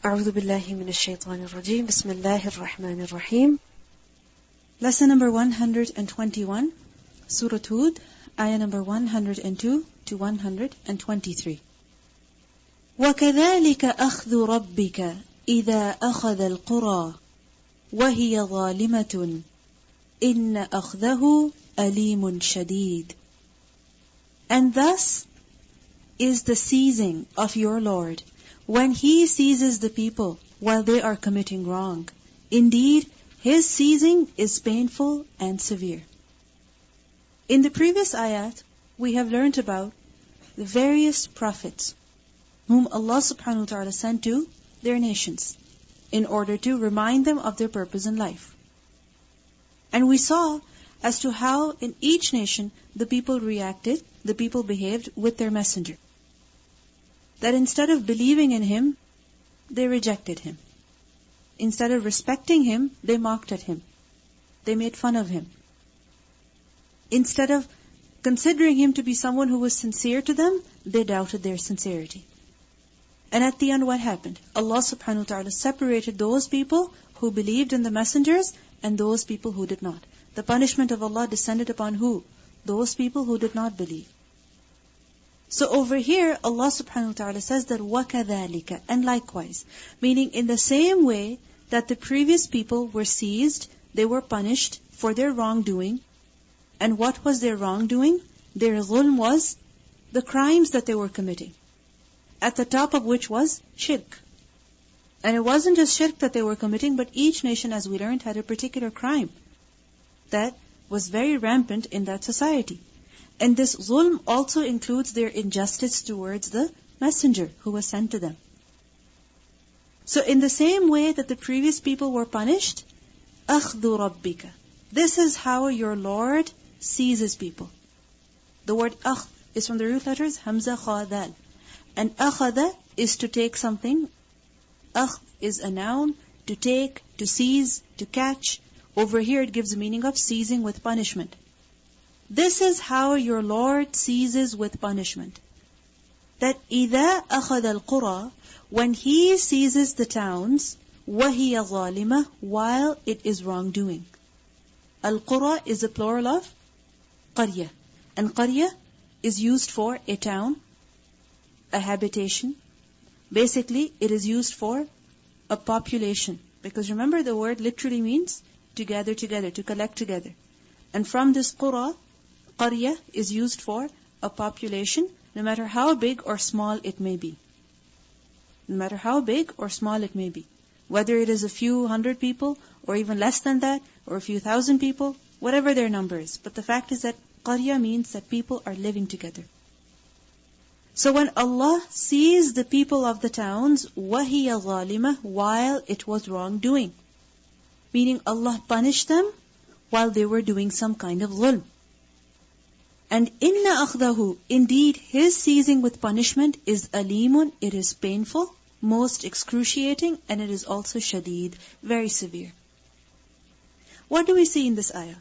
أعوذ بالله من الشيطان الرجيم بسم الله الرحمن الرحيم. Lesson number 121, Surah Hud, ayah number 102 to 123. وَكَذَلِكَ أَخْذُ رَبِّكَ إِذَا أَخَذَ الْقُرَى وَهِيَ ظَالِمَةٌ إِنَّ أَخْذَهُ أَلِيمٌ شَدِيدٌ. And thus is the seizing of your Lord when He seizes the people while they are committing wrong. Indeed, His seizing is painful and severe. In the previous ayat, we have learnt about the various prophets whom Allah subhanahu wa ta'ala sent to their nations in order to remind them of their purpose in life. And we saw as to how in each nation the people reacted, the people behaved with their messenger. That instead of believing in him, they rejected him. Instead of respecting him, they mocked at him. They made fun of him. Instead of considering him to be someone who was sincere to them, they doubted their sincerity. And at the end, what happened? Allah subhanahu wa ta'ala separated those people who believed in the messengers and those people who did not. The punishment of Allah descended upon who? Those people who did not believe. So over here, Allah subhanahu wa ta'ala says that وَكَذَلِكَ, and likewise, meaning in the same way that the previous people were seized, they were punished for their wrongdoing. And what was their wrongdoing? Their zulm was the crimes that they were committing, at the top of which was shirk. And it wasn't just shirk that they were committing, but each nation, as we learned, had a particular crime that was very rampant in that society. And this zulm also includes their injustice towards the messenger who was sent to them. So in the same way that the previous people were punished, أَخْذُ رَبِّكَ, this is how your Lord seizes people. The word أخذ is from the root letters Hamza, Kha, Dal. And أخذ is to take something. أخذ is a noun, to take, to seize, to catch. Over here it gives the meaning of seizing with punishment. This is how your Lord seizes with punishment. That إِذَا أَخَذَ الْقُرَى, when He seizes the towns, وَهِيَ ظَالِمَةٌ, while it is wrongdoing. Al-Qura is a plural of qarya. And qarya is used for a town, a habitation. Basically, it is used for a population. Because remember, the word literally means to gather together, to collect together. And from this qura, qarya is used for a population, no matter how big or small it may be. No matter how big or small it may be. Whether it is a few hundred people, or even less than that, or a few thousand people, whatever their number is. But the fact is that qarya means that people are living together. So when Allah sees the people of the towns, وَهِيَ ظَالِمَةٌ, while it was wrongdoing. Meaning Allah punished them while they were doing some kind of zulm. And inna akhdahu, indeed His seizing with punishment is alimun, it is painful, most excruciating, and it is also shadeed, very severe. What do we see in this ayah?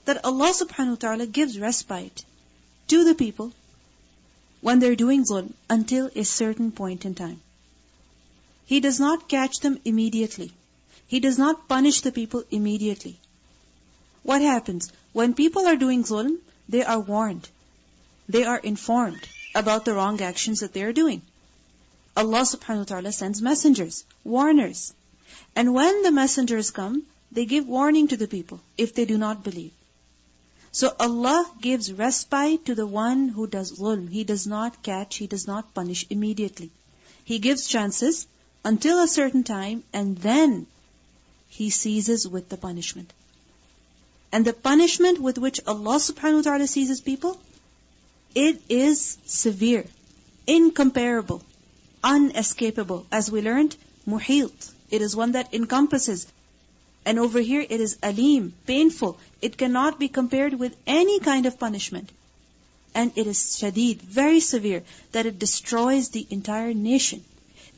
That Allah subhanahu wa ta'ala gives respite to the people when they're doing zulm until a certain point in time. He does not catch them immediately. He does not punish the people immediately. What happens? When people are doing zulm, they are warned. They are informed about the wrong actions that they are doing. Allah subhanahu wa ta'ala sends messengers, warners. And when the messengers come, they give warning to the people if they do not believe. So Allah gives respite to the one who does zulm. He does not catch, He does not punish immediately. He gives chances until a certain time, and then He seizes with the punishment. And the punishment with which Allah subhanahu wa ta'ala seizes people, it is severe, incomparable, unescapable. As we learned, muhit. It is one that encompasses. And over here it is alim, painful. It cannot be compared with any kind of punishment. And it is shadeed, very severe, that it destroys the entire nation.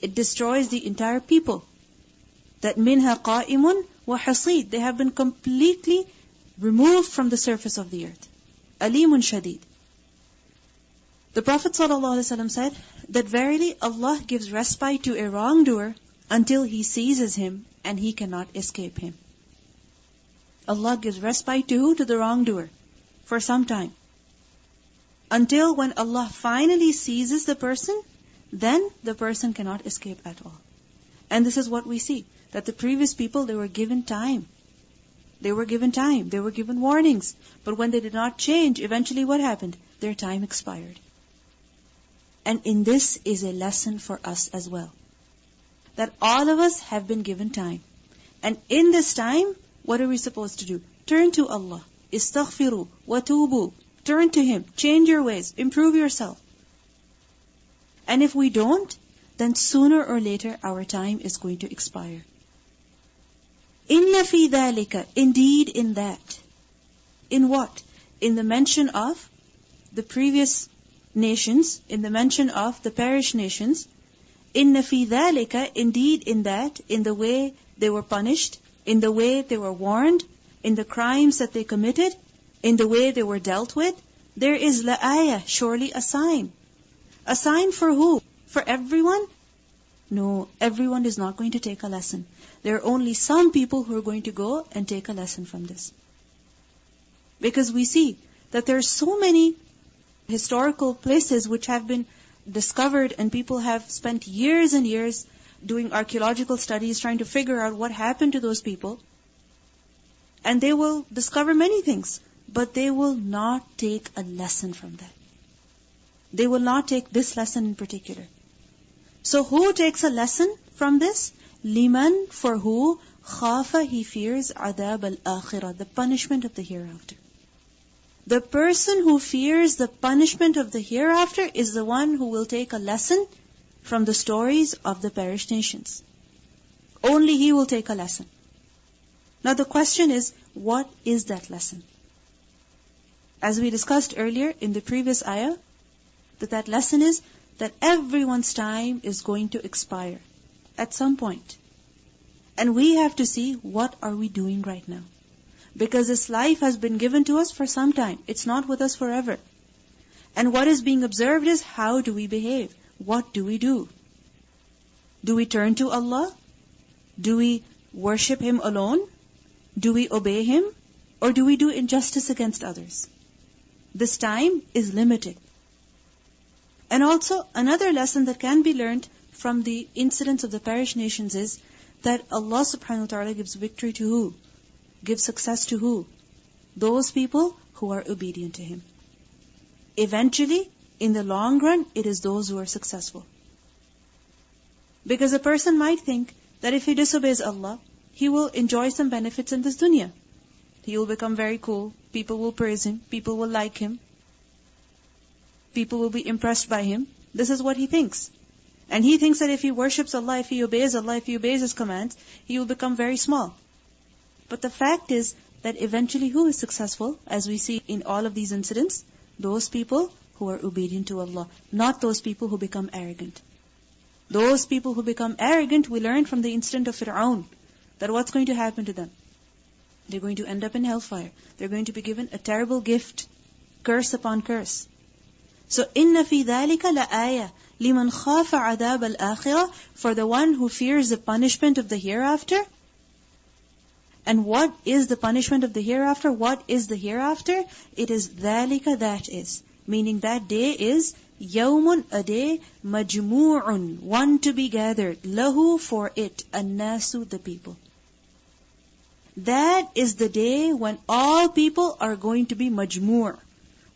It destroys the entire people. That minha qa'imun wa hasid. They have been completely removed from the surface of the earth. Alimun shadeed. The Prophet ﷺ said that verily Allah gives respite to a wrongdoer until He seizes him and he cannot escape him. Allah gives respite to who? To the wrongdoer for some time. Until when Allah finally seizes the person, then the person cannot escape at all. And this is what we see, that the previous people, they were given time. They were given time. They were given warnings. But when they did not change, eventually what happened? Their time expired. And in this is a lesson for us as well. That all of us have been given time. And in this time, what are we supposed to do? Turn to Allah. Istaghfiru wa tubu. Turn to Him. Change your ways. Improve yourself. And if we don't, then sooner or later our time is going to expire. Inna fi dhalika, indeed in that. In what? In the mention of the previous nations, in the mention of the perished nations. Inna fi dhalika, indeed in that, in the way they were punished, in the way they were warned, in the crimes that they committed, in the way they were dealt with, there is la'ayah, surely a sign. A sign for who? For everyone? No, everyone is not going to take a lesson. There are only some people who are going to go and take a lesson from this. Because we see that there are so many historical places which have been discovered and people have spent years and years doing archaeological studies trying to figure out what happened to those people. And they will discover many things, but they will not take a lesson from that. They will not take this lesson in particular. So who takes a lesson from this? Liman, for who? Khafa, he fears adab al-akhirah, the punishment of the hereafter. The person who fears the punishment of the hereafter is the one who will take a lesson from the stories of the perished nations. Only he will take a lesson. Now the question is, what is that lesson? As we discussed earlier in the previous ayah, that lesson is that everyone's time is going to expire at some point. And we have to see what are we doing right now. Because this life has been given to us for some time. It's not with us forever. And what is being observed is how do we behave? What do we do? Do we turn to Allah? Do we worship Him alone? Do we obey Him? Or do we do injustice against others? This time is limited. And also, another lesson that can be learned from the incidents of the perished nations is that Allah subhanahu wa ta'ala gives victory to who? Gives success to who? Those people who are obedient to Him. Eventually, in the long run, it is those who are successful. Because a person might think that if he disobeys Allah, he will enjoy some benefits in this dunya. He will become very cool, people will praise him, people will like him, people will be impressed by him. This is what he thinks. And he thinks that if he worships Allah, if he obeys Allah, if he obeys His commands, he will become very small. But the fact is that eventually who is successful, as we see in all of these incidents? Those people who are obedient to Allah, not those people who become arrogant. Those people who become arrogant, we learn from the incident of Fir'aun, that what's going to happen to them? They're going to end up in hellfire. They're going to be given a terrible gift, curse upon curse. So, inna fi dhalika la ayah liman khafa adab al-akhirah, for the one who fears the punishment of the hereafter. And what is the punishment of the hereafter? What is the hereafter? It is dhalika, that is. Meaning that day is yawmun, a day, majmu'un, one to be gathered, lahu, for it, an-nasu, the people. That is the day when all people are going to be majmu',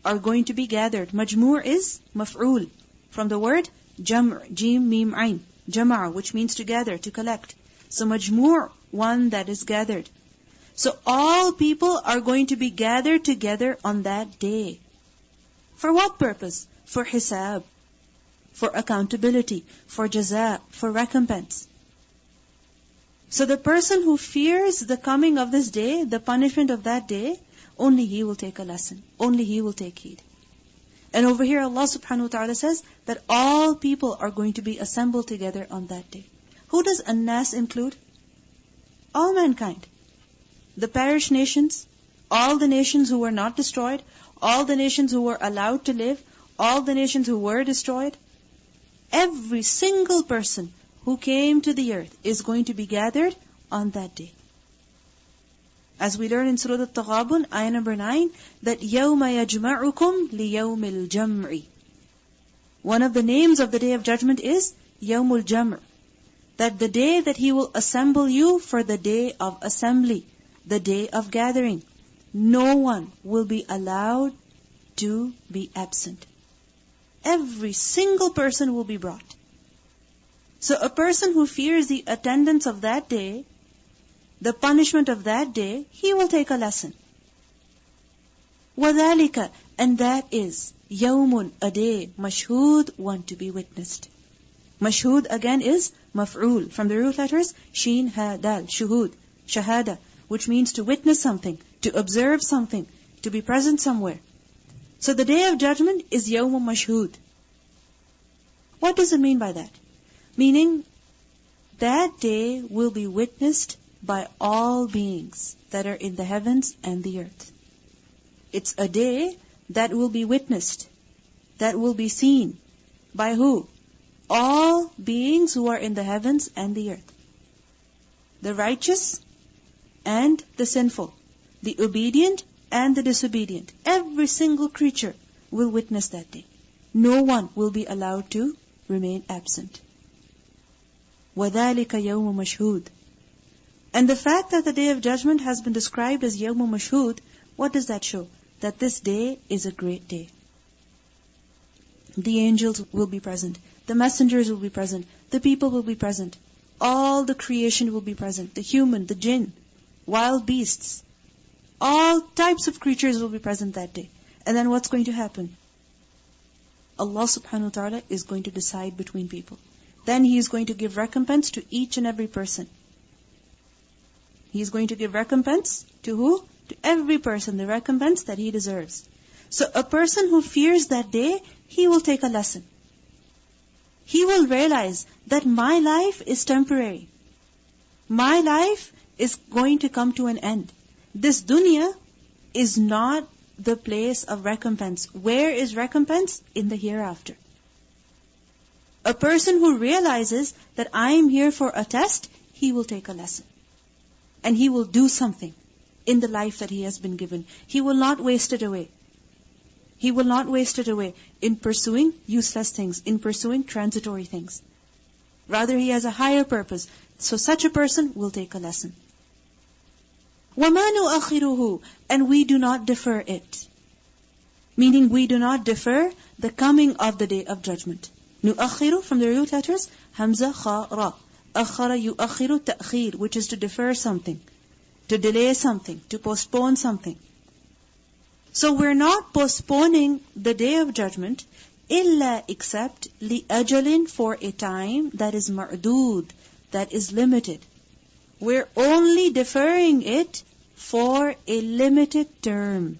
are going to be gathered. Majmu' is maf'ul, from the word jam', jim, mim, ayn, jama'a, which means to gather, to collect. So majmu', one that is gathered. So all people are going to be gathered together on that day. For what purpose? For hisab, for accountability, for jaza, for recompense. So the person who fears the coming of this day, the punishment of that day, only he will take a lesson. Only he will take heed. And over here Allah subhanahu wa ta'ala says that all people are going to be assembled together on that day. Who does an-nas include? All mankind. The perished nations, all the nations who were not destroyed, all the nations who were allowed to live, all the nations who were destroyed, every single person who came to the earth is going to be gathered on that day. As we learn in Surah Al-Taghabun, ayah number 9, that يَوْمَ يَجْمَعُكُمْ لِيَوْمِ الْجَمْعِ. One of the names of the Day of Judgment is Yawmul Jamr. That the day that He will assemble you for the day of assembly, the day of gathering. No one will be allowed to be absent. Every single person will be brought. So a person who fears the attendance of that day, the punishment of that day, he will take a lesson. وَذَلِكَ, and that is يَوْمٌ, a day, mashhud, one to be witnessed. Mashhud again is maf'ul, from the root letters sheen, ha, dal, shuhud, shahada, which means to witness something, to observe something, to be present somewhere. So the Day of Judgment is yawmun mashhud. What does it mean by that? Meaning, that day will be witnessed by all beings that are in the heavens and the earth. It's a day that will be witnessed, that will be seen. By who? All beings who are in the heavens and the earth. The righteous and the sinful. The obedient and the disobedient. Every single creature will witness that day. No one will be allowed to remain absent. وَذَلِكَ يَوْمُ مَشْهُودٍ. And the fact that the Day of Judgment has been described as يَوْمُ مَشْهُودٍ, what does that show? That this day is a great day. The angels will be present. The messengers will be present. The people will be present. All the creation will be present. The human, the jinn, wild beasts. All types of creatures will be present that day. And then what's going to happen? Allah subhanahu wa ta'ala is going to decide between people. Then He is going to give recompense to each and every person. He is going to give recompense to who? To every person, the recompense that he deserves. So a person who fears that day, he will take a lesson. He will realize that my life is temporary. My life is going to come to an end. This dunya is not the place of recompense. Where is recompense? In the hereafter. A person who realizes that I am here for a test, he will take a lesson. And he will do something in the life that he has been given. He will not waste it away. He will not waste it away in pursuing useless things, in pursuing transitory things. Rather, he has a higher purpose. So such a person will take a lesson. وَمَا نُؤَخِّرُهُ, and we do not defer it. Meaning we do not defer the coming of the Day of Judgment. نُؤَخِّرُ, from the root letters, hamza, kha, ra. أَخَّرَ يُؤَخِّرُ تَأْخِير, which is to defer something, to delay something, to postpone something. So we're not postponing the Day of Judgment, illa except لِأَجَلٍ, for a time that is ma'dood, that is limited. We're only deferring it for a limited term.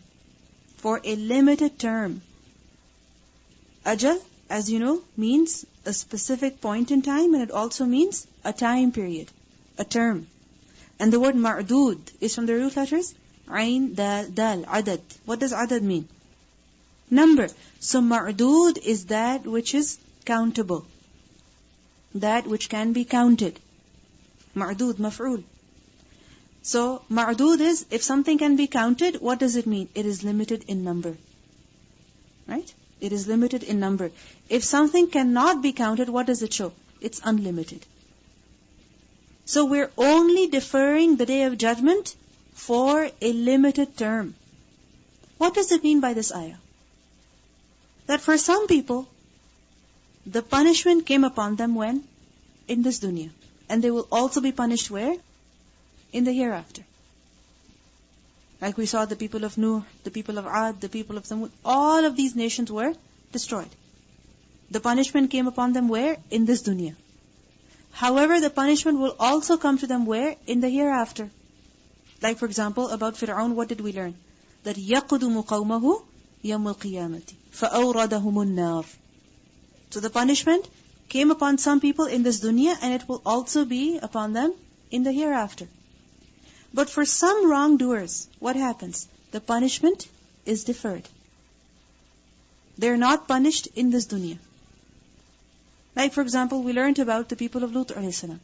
For a limited term. Ajal, as you know, means a specific point in time, and it also means a time period, a term. And the word ma'dood is from the root letters Ain, Dal, Dal, Adad. What does Adad mean? Number. So ma'dood is that which is countable. That which can be counted. Ma'dood, maf'ul. So ma'dood is, if something can be counted, what does it mean? It is limited in number. Right? It is limited in number. If something cannot be counted, what does it show? It's unlimited. So we're only deferring the Day of Judgment for a limited term. What does it mean by this ayah? That for some people, the punishment came upon them when? In this dunya. And they will also be punished where? In the hereafter. Like we saw the people of Nuh, the people of Ad, the people of Thamud, all of these nations were destroyed. The punishment came upon them where? In this dunya. However, the punishment will also come to them where? In the hereafter. Like for example, about Fir'aun, what did we learn? That يَقْدُمُ قَوْمَهُ يَوْمَ الْقِيَامَةِ فَأَوْرَدَهُمُ النَّارِ. So the punishment came upon some people in this dunya, and it will also be upon them in the hereafter. But for some wrongdoers, what happens? The punishment is deferred. They're not punished in this dunya. Like for example, we learned about the people of Lut alayhi salam.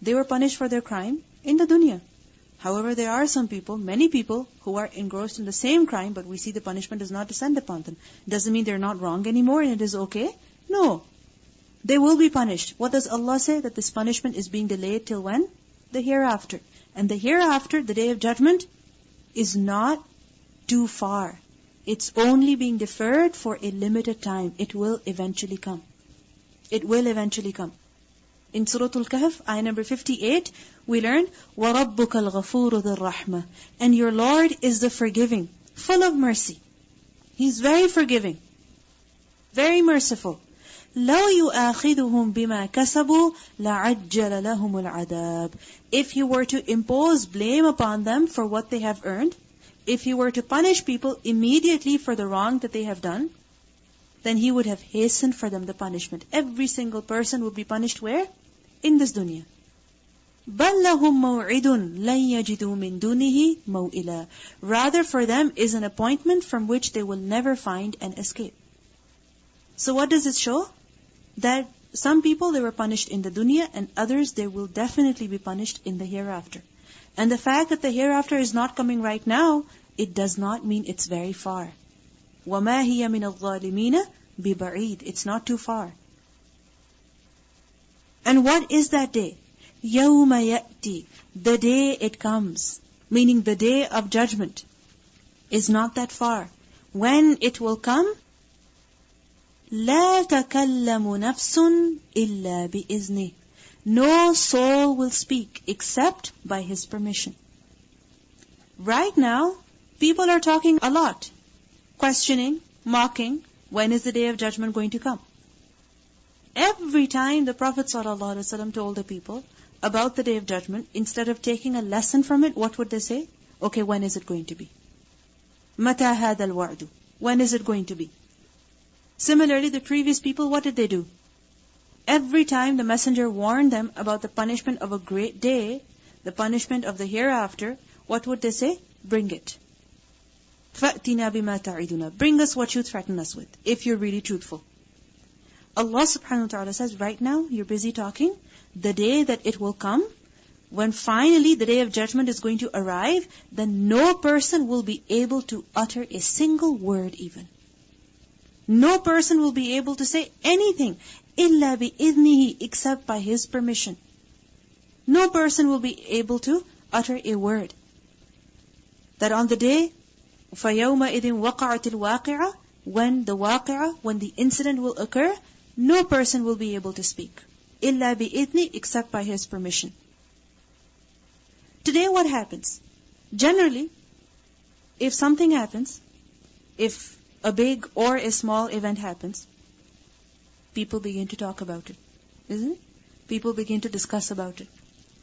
They were punished for their crime in the dunya. However, there are some people, many people, who are engrossed in the same crime, but we see the punishment does not descend upon them. Doesn't mean they're not wrong anymore and it is okay. No. They will be punished. What does Allah say? That this punishment is being delayed till when? The hereafter. And the hereafter, the day of judgment, is not too far. It's only being deferred for a limited time. It will eventually come. It will eventually come. In Surah Al-Kahf, ayah number 58, we learn, وَرَبُّكَ الْغَفُورُ ذُو الرَّحْمَةِ, and your Lord is the forgiving, full of mercy. He's very forgiving, very merciful. لَوْ يُؤَاخِذُهُمْ بِمَا كَسَبُوا لَعَجَّلَ لَهُمُ الْعَذَابِ. If He were to impose blame upon them for what they have earned, if He were to punish people immediately for the wrong that they have done, then He would have hastened for them the punishment. Every single person would be punished where? In this dunya. بَلْ لَهُمْ مَوْعِدٌ لَنْ يَجِدُوا مِن دُونِهِ مَوْئِلًا. Rather for them is an appointment from which they will never find an escape. So what does it show? That some people, they were punished in the dunya, and others, they will definitely be punished in the hereafter. And the fact that the hereafter is not coming right now, it does not mean it's very far. وَمَا هِيَ مِنَ الظَّالِمِينَ بِبَعِيدٍ. It's not too far. And what is that day? يَوْمَ يَأْتِي. The day it comes. Meaning the day of judgment is not that far. When it will come, لَا تَكَلَّمُ نَفْسٌ إِلَّا بِإِذْنِهِ. No soul will speak except by His permission. Right now, people are talking a lot. Questioning, mocking, when is the day of judgment going to come? Every time the Prophet ﷺ told the people about the day of judgment, instead of taking a lesson from it, what would they say? Okay, when is it going to be? مَتَى هَذَا الْوَعْدُ. When is it going to be? Similarly, the previous people, what did they do? Every time the messenger warned them about the punishment of a great day, the punishment of the hereafter, what would they say? Bring it. فَأْتِنَا بِمَا تَعِدُنَا. Bring us what you threaten us with, if you're really truthful. Allah subhanahu wa ta'ala says, right now, you're busy talking. The day that it will come, when finally the day of judgment is going to arrive, then no person will be able to utter a single word even. No person will be able to say anything, إِلَّا بِإِذْنِهِ, except by His permission. No person will be able to utter a word. That on the day, فَيَوْمَئِذٍ وَقَعَتِ الْوَاقِعَةِ, when the incident will occur, no person will be able to speak. إِلَّا بِإِذْنِهِ, except by His permission. Today what happens? Generally, if something happens, if a big or a small event happens, people begin to talk about it, isn't it? People begin to discuss about it.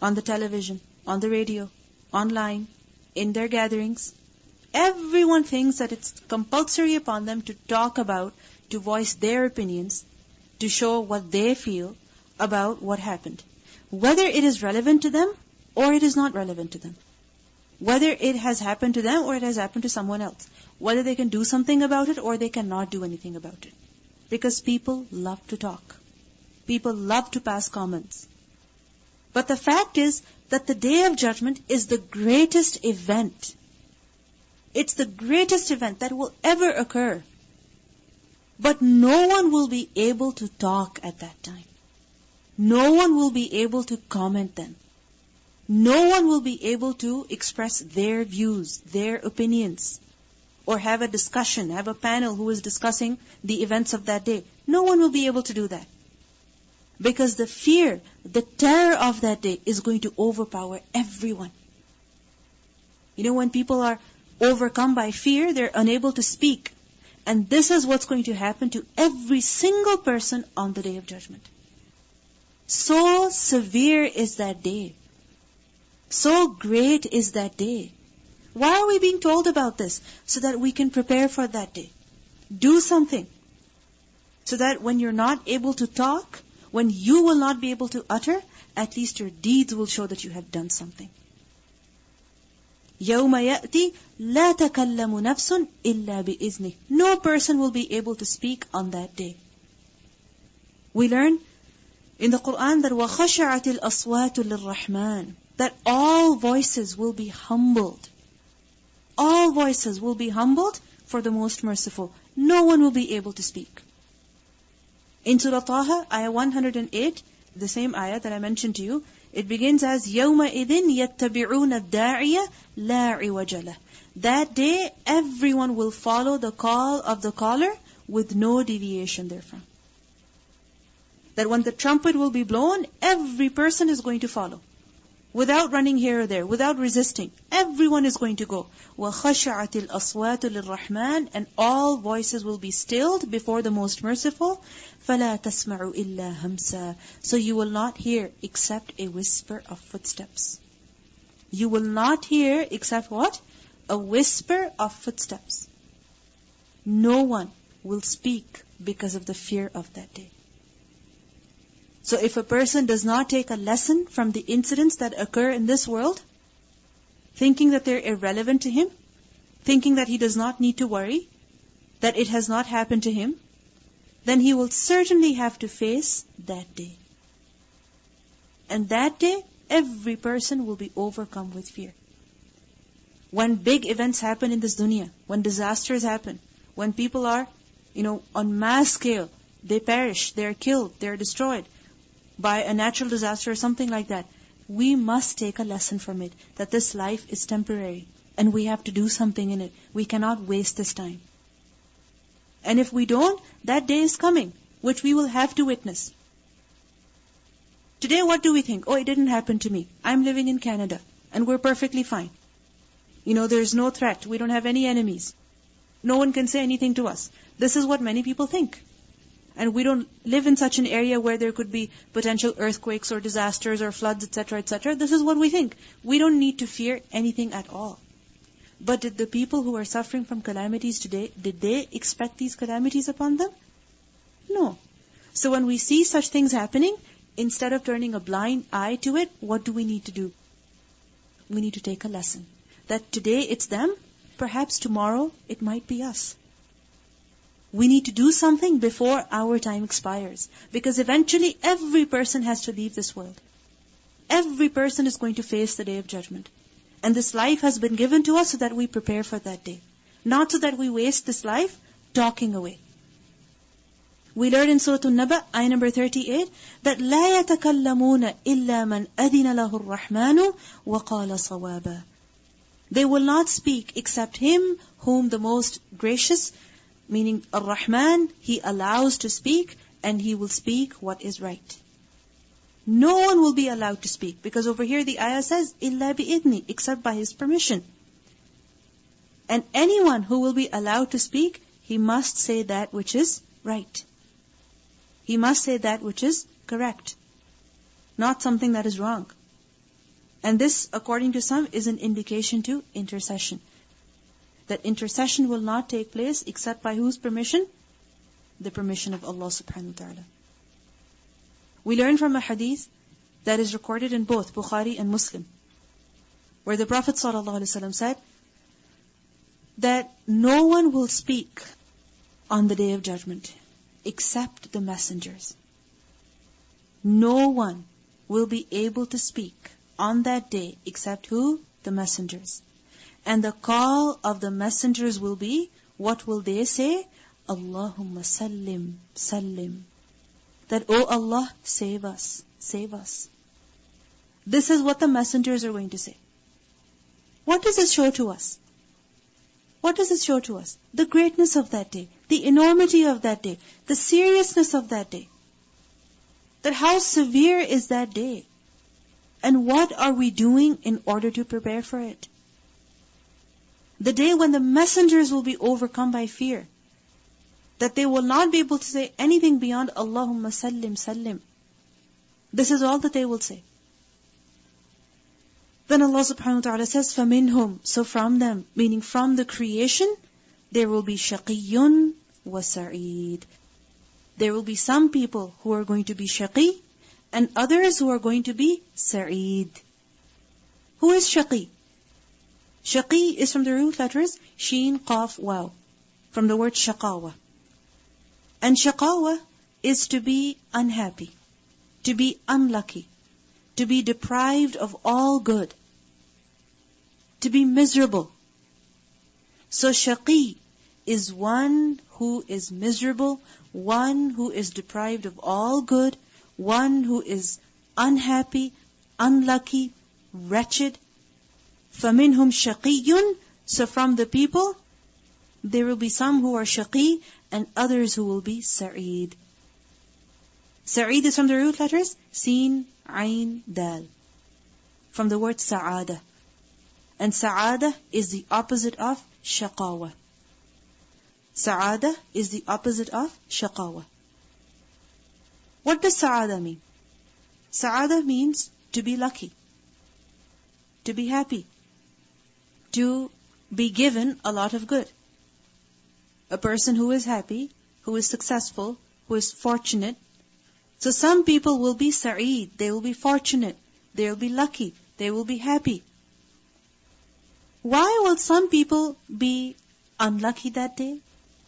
On the television, on the radio, online, in their gatherings. Everyone thinks that it's compulsory upon them to talk about, to voice their opinions, to show what they feel about what happened. Whether it is relevant to them or it is not relevant to them. Whether it has happened to them or it has happened to someone else. Whether they can do something about it or they cannot do anything about it. Because people love to talk. People love to pass comments. But the fact is that the Day of Judgment is the greatest event. It's the greatest event that will ever occur. But no one will be able to talk at that time. No one will be able to comment then. No one will be able to express their views, their opinions, or have a discussion, have a panel who is discussing the events of that day. No one will be able to do that. Because the fear, the terror of that day is going to overpower everyone. You know, when people are overcome by fear, they're unable to speak. And this is what's going to happen to every single person on the Day of Judgment. So severe is that day. So great is that day. Why are we being told about this? So that we can prepare for that day. Do something. So that when you're not able to talk, when you will not be able to utter, at least your deeds will show that you have done something. يَوْمَ يَأْتِي لَا تَكَلَّمُ نَفْسٌ إِلَّا بِإِذْنِهِ. No person will be able to speak on that day. We learn in the Quran that وَخَشَعَتِ الْأَصْوَاتُ لِلرَّحْمَنِ, that all voices will be humbled. All voices will be humbled for the most merciful. No one will be able to speak. In Surah Taha, ayah 108, the same ayah that I mentioned to you, it begins as يَوْمَئِذٍ يَتَّبِعُونَ الدَّاعِيَ لَا عِوَجَ لَهُ. That day, everyone will follow the call of the caller with no deviation therefrom. That when the trumpet will be blown, every person is going to follow. Without running here or there, without resisting. Everyone is going to go. وَخَشَعَتِ الْأَصْوَاتُ لِلرَّحْمَنِ, and all voices will be stilled before the most merciful. فَلَا تَسْمَعُ إِلَّا هَمْسًا. So you will not hear except a whisper of footsteps. You will not hear except what? A whisper of footsteps. No one will speak because of the fear of that day. So if a person does not take a lesson from the incidents that occur in this world, thinking that they're irrelevant to him, thinking that he does not need to worry, that it has not happened to him, then he will certainly have to face that day. And that day, every person will be overcome with fear. When big events happen in this dunya, when disasters happen, when people are, on mass scale, they perish, they are killed, they are destroyed by a natural disaster or something like that, we must take a lesson from it, that this life is temporary and we have to do something in it. We cannot waste this time. And if we don't, that day is coming, which we will have to witness. Today, what do we think? Oh, it didn't happen to me. I'm living in Canada and we're perfectly fine. There's no threat. We don't have any enemies. No one can say anything to us. This is what many people think. And we don't live in such an area where there could be potential earthquakes or disasters or floods, etc., etc. This is what we think. We don't need to fear anything at all. But did the people who are suffering from calamities today, did they expect these calamities upon them? No. So when we see such things happening, instead of turning a blind eye to it, what do we need to do? We need to take a lesson. That today it's them, perhaps tomorrow it might be us. We need to do something before our time expires. Because eventually every person has to leave this world. Every person is going to face the day of judgment. And this life has been given to us so that we prepare for that day. Not so that we waste this life talking away. We learn in Surah An-Naba, ayah number 38, that لَا يَتَكَلَّمُونَ إِلَّا مَنْ أَذِنَ لَهُ الرَّحْمَنُ وَقَالَ صَوَابًا. They will not speak except him whom the most gracious, meaning Ar-Rahman, he allows to speak, and he will speak what is right. No one will be allowed to speak, because over here the ayah says, إِلَّا بِإِذْنِ, except by his permission. And anyone who will be allowed to speak, he must say that which is right. He must say that which is correct, not something that is wrong. And this, according to some, is an indication to intercession. That intercession will not take place except by whose permission? The permission of Allah subhanahu wa ta'ala. We learn from a hadith that is recorded in both Bukhari and Muslim, where the Prophet ﷺ said that no one will speak on the day of judgment except the messengers. No one will be able to speak on that day except who? The messengers. And the call of the messengers will be, what will they say? Allahumma sallim, sallim. That, oh Allah, save us, save us. This is what the messengers are going to say. What does it show to us? What does it show to us? The greatness of that day, the enormity of that day, the seriousness of that day. That how severe is that day? And what are we doing in order to prepare for it? The day when the messengers will be overcome by fear. That they will not be able to say anything beyond Allahumma sallim, sallim. This is all that they will say. Then Allah subhanahu wa ta'ala says, فَمِنْهُمْ, so from them, meaning from the creation, there will be shaqiyyun wa sa'id. There will be some people who are going to be shaqi, and others who are going to be sa'id. Who is shaqi? Shaqi is from the root letters Sheen, Qaf, Waw, from the word shaqawa. And shaqawa is to be unhappy, to be unlucky, to be deprived of all good, to be miserable. So shaqi is one who is miserable, one who is deprived of all good, one who is unhappy, unlucky, wretched. فَمِنْهُمْ شَقِيٌّ. So from the people, there will be some who are shaqi and others who will be sa'id. Sa'id is from the root letters Sin, Ain, Dal, from the word sa'ada. And sa'ada is the opposite of shaqawa. Sa'ada is the opposite of shaqawa. What does sa'ada mean? Sa'ada means to be lucky, to be happy, to be given a lot of good. A person who is happy, who is successful, who is fortunate. So some people will be sa'id, they will be fortunate, they will be lucky, they will be happy. Why will some people be unlucky that day,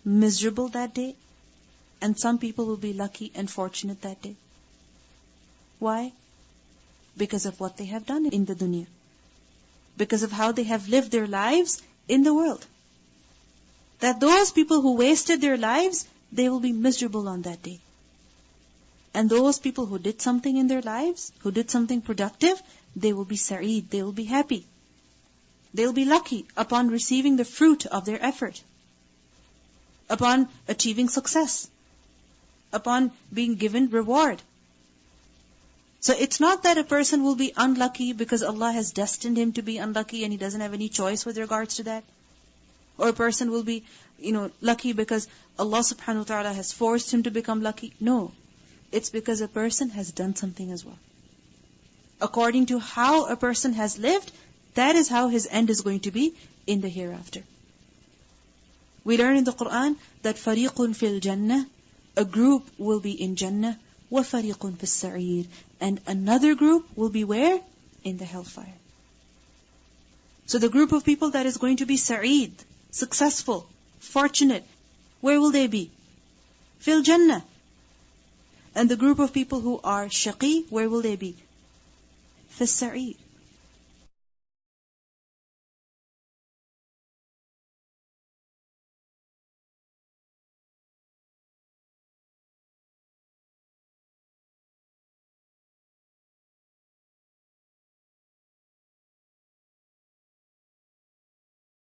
miserable that day, and some people will be lucky and fortunate that day? Why? Because of what they have done in the dunya. Because of how they have lived their lives in the world. That those people who wasted their lives, they will be miserable on that day. And those people who did something in their lives, who did something productive, they will be sa'id, they will be happy. They will be lucky upon receiving the fruit of their effort, upon achieving success, upon being given reward. So it's not that a person will be unlucky because Allah has destined him to be unlucky and he doesn't have any choice with regards to that. Or a person will be, lucky because Allah subhanahu wa ta'ala has forced him to become lucky. No. It's because a person has done something as well. According to how a person has lived, that is how his end is going to be in the hereafter. We learn in the Quran that فَرِيقٌ فِي الْجَنَّةِ, a group will be in Jannah, وَفَرِيقٌ فِي السَّعِيرِ, and another group will be where? In the hellfire. So the group of people that is going to be sa'id, successful, fortunate, where will they be? Fil Jannah. And the group of people who are shaqi, where will they be? Fis sa'id.